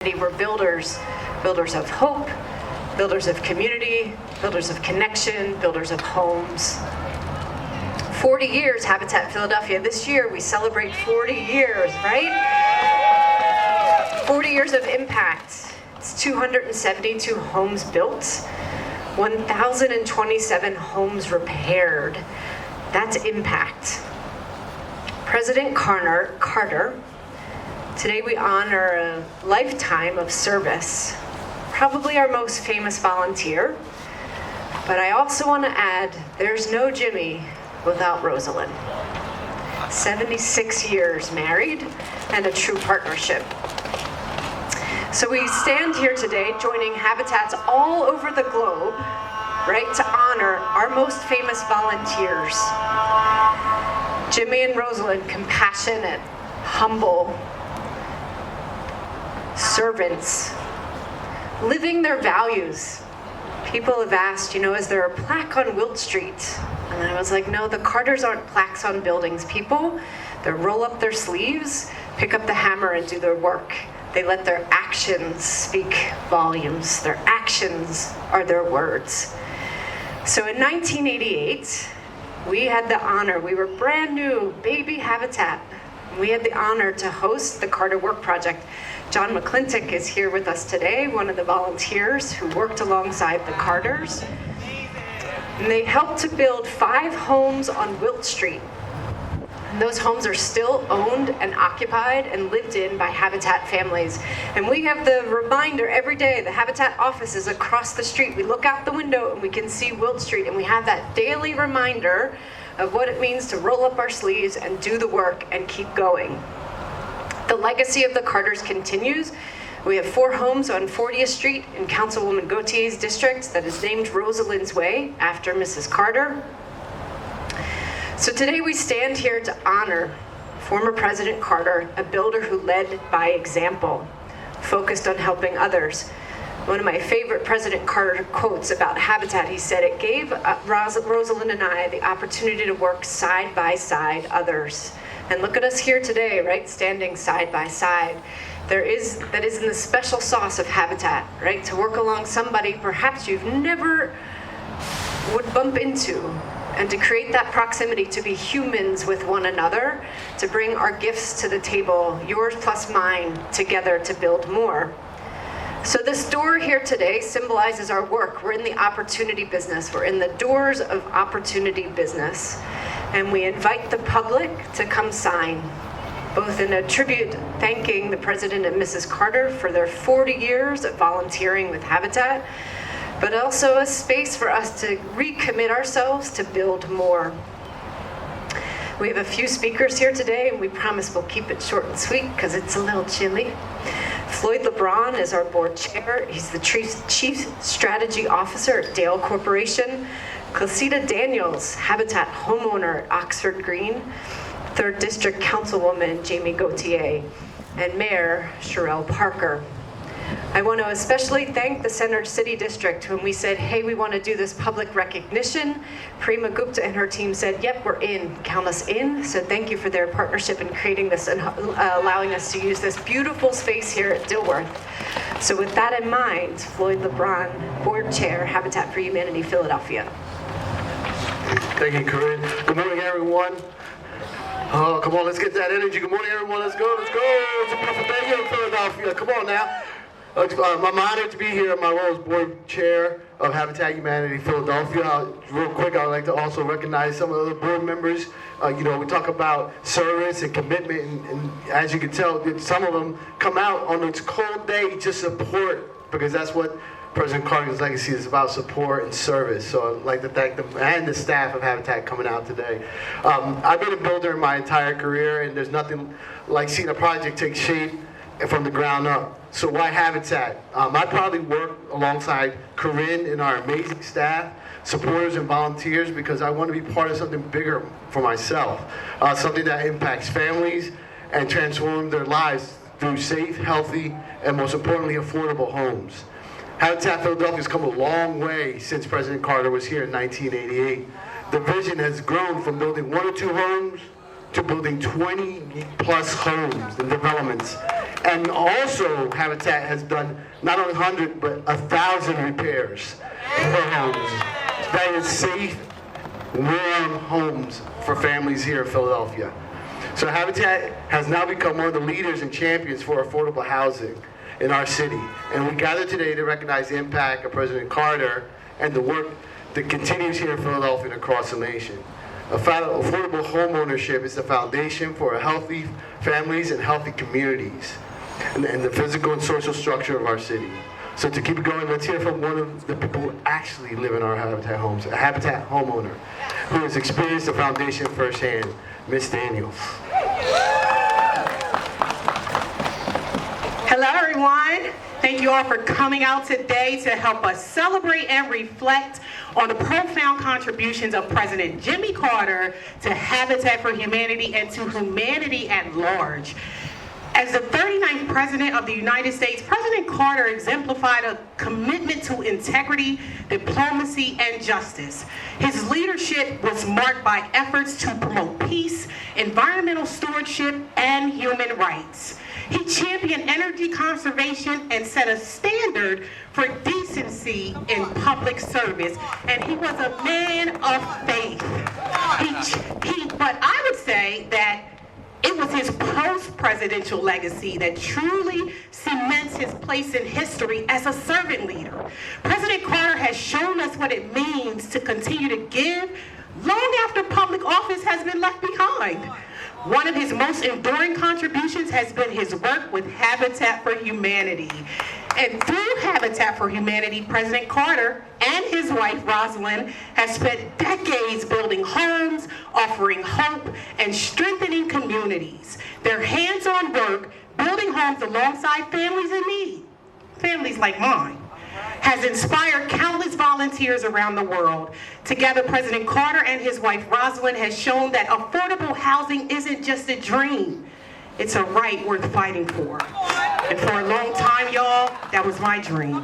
We're builders of hope, builders of community, builders of connection, builders of homes. 40 years, Habitat Philadelphia. This year we celebrate 40 years, right? 40 years of impact. It's 272 homes built, 1,027 homes repaired. That's impact. President Carter, today we honor a lifetime of service, probably our most famous volunteer, but I also want to add, there's no Jimmy without Rosalind. 76 years married and a true partnership. So we stand here today joining habitats all over the globe, right, to honor our most famous volunteers. Jimmy and Rosalind, compassionate, humble, servants, living their values. People have asked, is there a plaque on Wilt Street? And I was like, no, the Carters aren't plaques on buildings. People, they roll up their sleeves, pick up the hammer and do their work. They let their actions speak volumes. Their actions are their words. So in 1988, we had the honor, we were brand new, baby Habitat. We had the honor to host the Carter Work Project. John McClintock is here with us today, one of the volunteers who worked alongside the Carters. And they helped to build 5 homes on Wilt Street. And those homes are still owned and occupied and lived in by Habitat families. And we have the reminder every day, the Habitat office is across the street. We look out the window and we can see Wilt Street, and we have that daily reminder of what it means to roll up our sleeves and do the work and keep going. The legacy of the Carters continues. We have 4 homes on 40th Street in Councilwoman Gautier's district that is named Rosalind's Way after Mrs. Carter. So today we stand here to honor former President Carter, a builder who led by example, focused on helping others. One of my favorite President Carter quotes about Habitat, he said, "It gave Rosalind and I the opportunity to work side by side others." And look at us here today, right, standing side by side. That is in the special sauce of Habitat, right, to work along somebody perhaps you've never would bump into, and to create that proximity, to be humans with one another, to bring our gifts to the table, yours plus mine, together to build more. So this door here today symbolizes our work. We're in the opportunity business. We're in the doors of opportunity business. And we invite the public to come sign, both in a tribute thanking the President and Mrs. Carter for their 40 years of volunteering with Habitat, but also a space for us to recommit ourselves to build more. We have a few speakers here today, and we promise we'll keep it short and sweet because it's a little chilly. Floyd LeBron is our board chair. He's the Chief Strategy Officer at Dale Corporation. Clasita Daniels, Habitat Homeowner at Oxford Green. 3rd District Councilwoman Jamie Gautier, and Mayor Sherelle Parker. I want to especially thank the Center City District when we said, hey, we want to do this public recognition. Prima Gupta and her team said, yep, we're in, count us in. So thank you for their partnership in creating this and allowing us to use this beautiful space here at Dilworth. So with that in mind, Floyd LeBron, Board Chair, Habitat for Humanity, Philadelphia. Thank you, Corinne. Good morning, everyone. Oh, come on, let's get that energy. Good morning, everyone. Let's go, let's go. It's a beautiful day here in Philadelphia. Come on now. I'm honored to be here in my role as board chair of Habitat Humanity Philadelphia. Real quick, I'd like to also recognize some of the other board members. We talk about service and commitment, and as you can tell, some of them come out on this cold day to support, because that's what President Carter's legacy is about, support and service. So I'd like to thank them and the staff of Habitat coming out today. I've been a builder my entire career, and there's nothing like seeing a project take shape from the ground up. So why Habitat? I probably work alongside Corinne and our amazing staff, supporters and volunteers, because I want to be part of something bigger for myself, something that impacts families and transforms their lives through safe, healthy, and most importantly, affordable homes. Habitat Philadelphia has come a long way since President Carter was here in 1988. The vision has grown from building 1 or 2 homes to building 20 plus homes and developments And also, Habitat has done not only 100, but 1,000 repairs for homes. That is safe, warm homes for families here in Philadelphia. So Habitat has now become one of the leaders and champions for affordable housing in our city. And we gather today to recognize the impact of President Carter and the work that continues here in Philadelphia and across the nation. Affordable homeownership is the foundation for healthy families and healthy communities and the physical and social structure of our city. So to keep it going, let's hear from one of the people who actually live in our Habitat homes, a Habitat homeowner who has experienced the foundation firsthand, Ms. Daniels. Hello, everyone. Thank you all for coming out today to help us celebrate and reflect on the profound contributions of President Jimmy Carter to Habitat for Humanity and to humanity at large. As the 39th President of the United States, President Carter exemplified a commitment to integrity, diplomacy, and justice. His leadership was marked by efforts to promote peace, environmental stewardship, and human rights. He championed energy conservation and set a standard for decency in public service, and he was a man of faith. But I would say that it was his post-presidential legacy that truly cements his place in history as a servant leader. President Carter has shown us what it means to continue to give long after public office has been left behind. One of his most enduring contributions has been his work with Habitat for Humanity. And through Habitat for Humanity, President Carter and his wife, Rosalind, have spent decades building homes, offering hope, and strengthening communities. Their hands-on work, building homes alongside families in need, families like mine, has inspired countless volunteers around the world. Together, President Carter and his wife, Rosalind, has shown that affordable housing isn't just a dream. It's a right worth fighting for. And for a long time, y'all, that was my dream.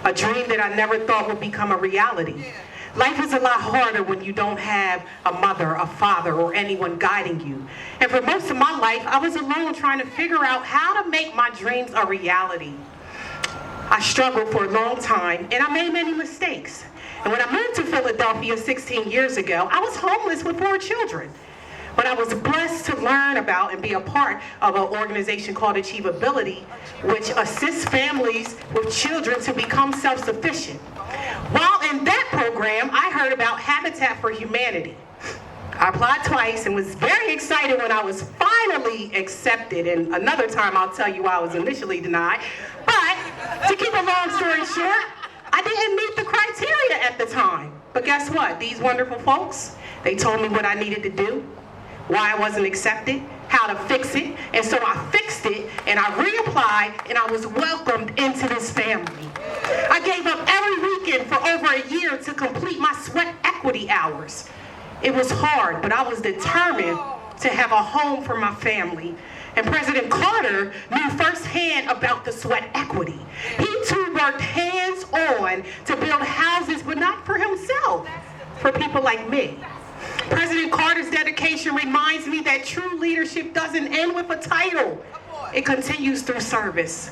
A dream that I never thought would become a reality. Life is a lot harder when you don't have a mother, a father, or anyone guiding you. And for most of my life, I was alone trying to figure out how to make my dreams a reality. I struggled for a long time, and I made many mistakes. And when I moved to Philadelphia 16 years ago, I was homeless with 4 children. But I was blessed to learn about and be a part of an organization called Achievability, which assists families with children to become self-sufficient. While in that program, I heard about Habitat for Humanity. I applied twice and was very excited when I was finally accepted. And another time I'll tell you why I was initially denied. But to keep a long story short, I didn't meet the criteria at the time. But guess what? These wonderful folks, they told me what I needed to do, why I wasn't accepted, how to fix it, and so I fixed it, and I reapplied, and I was welcomed into this family. I gave up every weekend for over a year to complete my sweat equity hours. It was hard, but I was determined to have a home for my family. And President Carter knew firsthand about the sweat equity. He too worked hands-on to build houses, but not for himself, for people like me. President Carter's dedication reminds me that true leadership doesn't end with a title. It continues through service.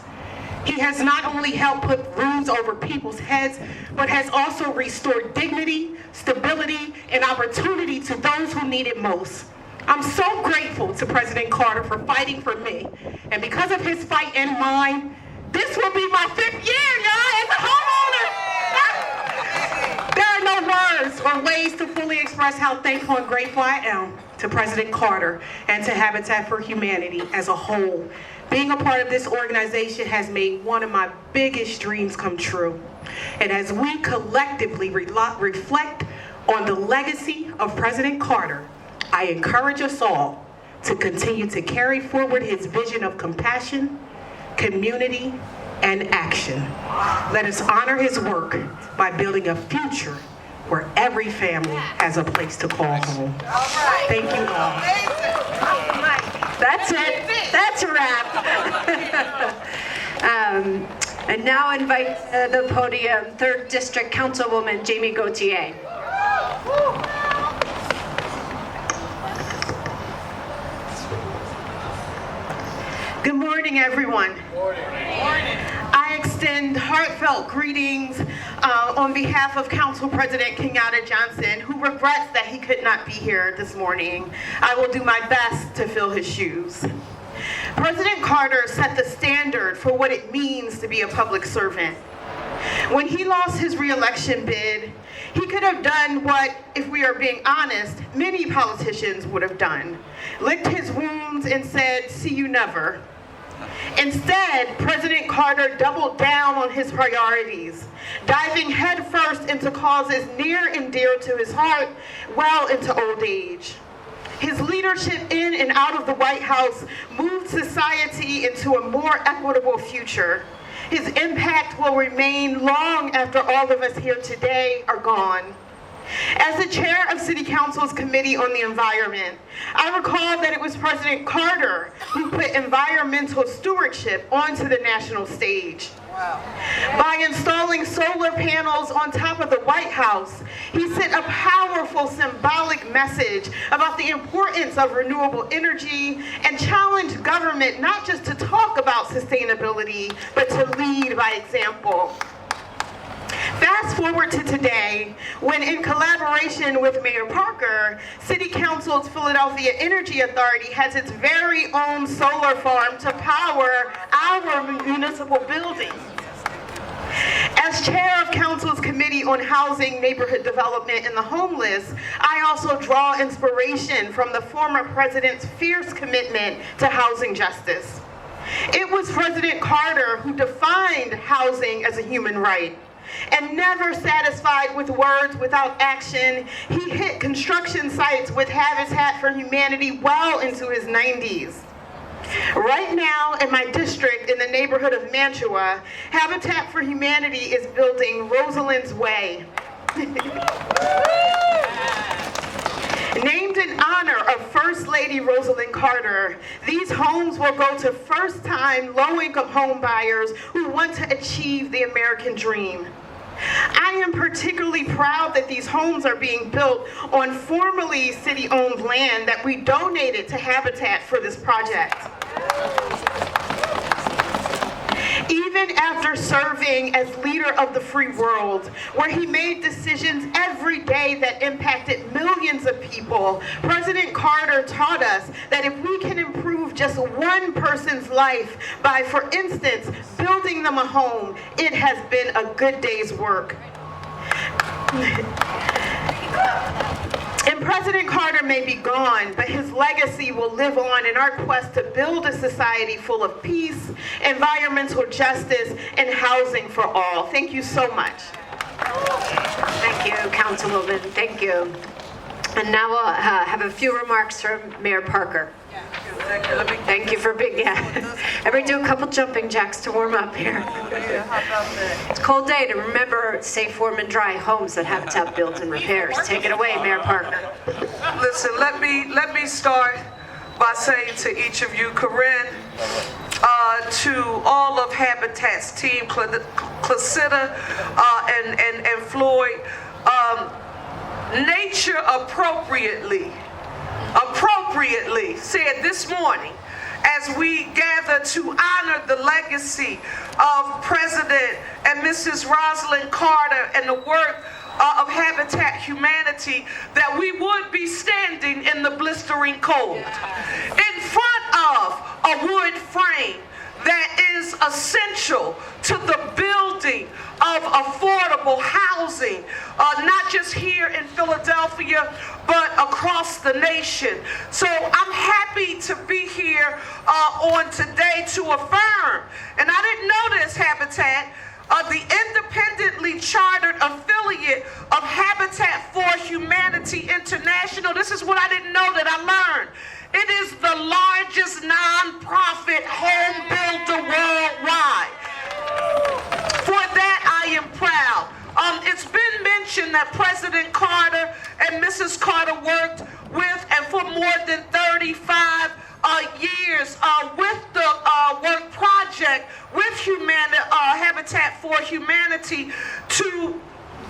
He has not only helped put roofs over people's heads, but has also restored dignity, stability, and opportunity to those who need it most. I'm so grateful to President Carter for fighting for me. And because of his fight and mine, this will be my 5th year, y'all, as a homeowner. There are no words or ways to fully express how thankful and grateful I am to President Carter and to Habitat for Humanity as a whole. Being a part of this organization has made one of my biggest dreams come true. And as we collectively reflect on the legacy of President Carter, I encourage us all to continue to carry forward his vision of compassion, community, and action. Let us honor his work by building a future where every family has a place to call home. Thank you all. That's it. That's a wrap. And now invite to the podium 3rd District Councilwoman Jamie Gauthier. Good morning, everyone. I extend heartfelt greetings on behalf of Council President Kenyatta Johnson, who regrets that he could not be here this morning. I will do my best to fill his shoes. President Carter set the standard for what it means to be a public servant. When he lost his re-election bid, he could have done what, if we are being honest, many politicians would have done. Licked his wounds and said, "See you never." Instead, President Carter doubled down on his priorities, diving headfirst into causes near and dear to his heart, well into old age. His leadership in and out of the White House moved society into a more equitable future. His impact will remain long after all of us here today are gone. As the chair of City Council's Committee on the Environment, I recall that it was President Carter who put environmental stewardship onto the national stage. Wow. By installing solar panels on top of the White House, he sent a powerful symbolic message about the importance of renewable energy and challenged government not just to talk about sustainability, but to lead by example. Fast forward to today, when in collaboration with Mayor Parker, City Council's Philadelphia Energy Authority has its very own solar farm to power our municipal buildings. As chair of Council's Committee on Housing, Neighborhood Development, and the Homeless, I also draw inspiration from the former president's fierce commitment to housing justice. It was President Carter who defined housing as a human right. And never satisfied with words without action, he hit construction sites with Habitat for Humanity well into his 90s. Right now in my district in the neighborhood of Mantua, Habitat for Humanity is building Rosalind's Way. Named in honor of First Lady Rosalind Carter, these homes will go to first-time low-income home buyers who want to achieve the American dream. I am particularly proud that these homes are being built on formerly city-owned land that we donated to Habitat for this project. Even after serving as leader of the free world, where he made decisions every day that impacted millions of people, President Carter taught us that if we can improve just one person's life by, for instance, building them a home, it has been a good day's work. And President Carter may be gone, but his legacy will live on in our quest to build a society full of peace, environmental justice, and housing for all. Thank you so much. Thank you, Councilwoman. Thank you. And now we'll have a few remarks from Mayor Parker. Thank you for being, everybody do a couple jumping jacks to warm up here. It's a cold day to remember safe, warm, and dry homes that Habitat builds and repairs. Take it away, Mayor Parker. Listen, let me start by saying to each of you, Corinne, to all of Habitat's team, Clasida and Floyd, nature appropriately said this morning, as we gather to honor the legacy of President and Mrs. Rosalind Carter and the work of Habitat Humanity, that we would be standing in the blistering cold in front of a wood frame that is essential to the building of affordable housing, not just here in Philadelphia, but across the nation. So I'm happy to be here on today to affirm, and I didn't know this, Habitat, the independently chartered affiliate of Habitat for Humanity International. This is what I didn't know that I learned. It is the largest nonprofit home builder worldwide. For that, I am proud. It's been mentioned that President Carter and Mrs. Carter worked with and for more than 35 years with the work project with Habitat for Humanity to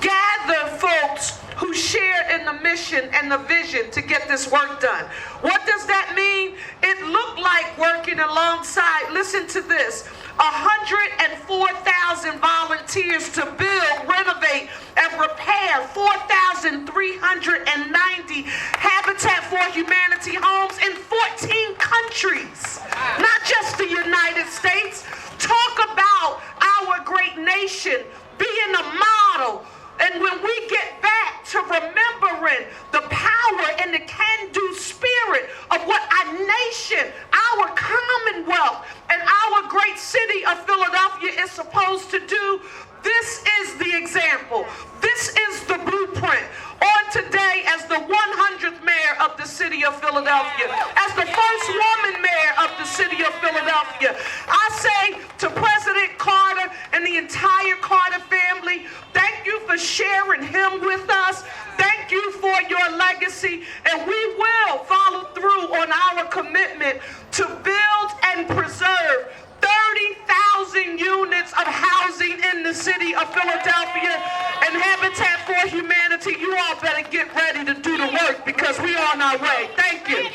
gather folks who shared in the mission and the vision to get this work done. What does that mean? It looked like working alongside, listen to this, 104,000 volunteers to build, renovate, and repair 4,390 Habitat for Humanity homes in 14 countries, not just the United States. Talk about our great nation being a model. And when we get back to remembering the power and the can-do spirit of what our nation, our commonwealth, and our great city of Philadelphia is supposed to do, this is the example. This is the blueprint. On today, as the 100th mayor of the city of Philadelphia, as the first woman mayor of the city of Philadelphia, I say to President Carter and the entire Carter family, thank you for sharing him with us. Thank you for your legacy, and we will follow through on our commitment to build and preserve 30,000 units of housing in the city of Philadelphia. And Habitat for Humanity, you all better get ready to do the work because we are on our way. Thank you.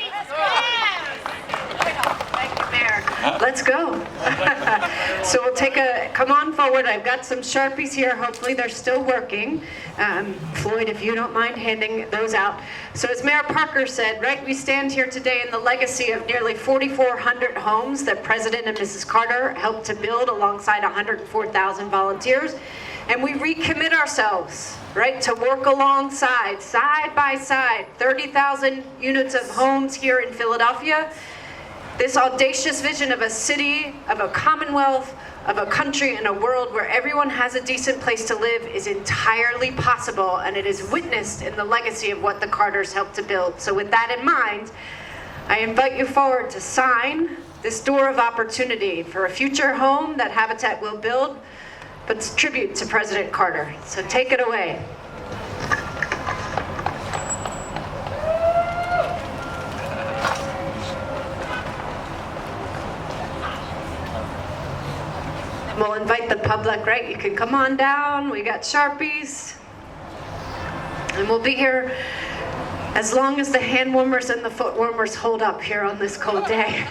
Thank you, Mayor. Let's go. So we'll come on forward. I've got some Sharpies here. Hopefully they're still working. Floyd, if you don't mind handing those out. So as Mayor Parker said, right, we stand here today in the legacy of nearly 4,400 homes that President and Mrs. Carter helped to build alongside 104,000 volunteers. And we recommit ourselves, right, to work alongside, side by side, 30,000 units of homes here in Philadelphia. This audacious vision of a city, of a commonwealth, of a country and a world where everyone has a decent place to live is entirely possible, and it is witnessed in the legacy of what the Carters helped to build. So with that in mind, I invite you forward to sign this door of opportunity for a future home that Habitat will build, but it's tribute to President Carter. So take it away. We'll invite the public, right? You can come on down. We got Sharpies. And we'll be here as long as the hand warmers and the foot warmers hold up here on this cold day.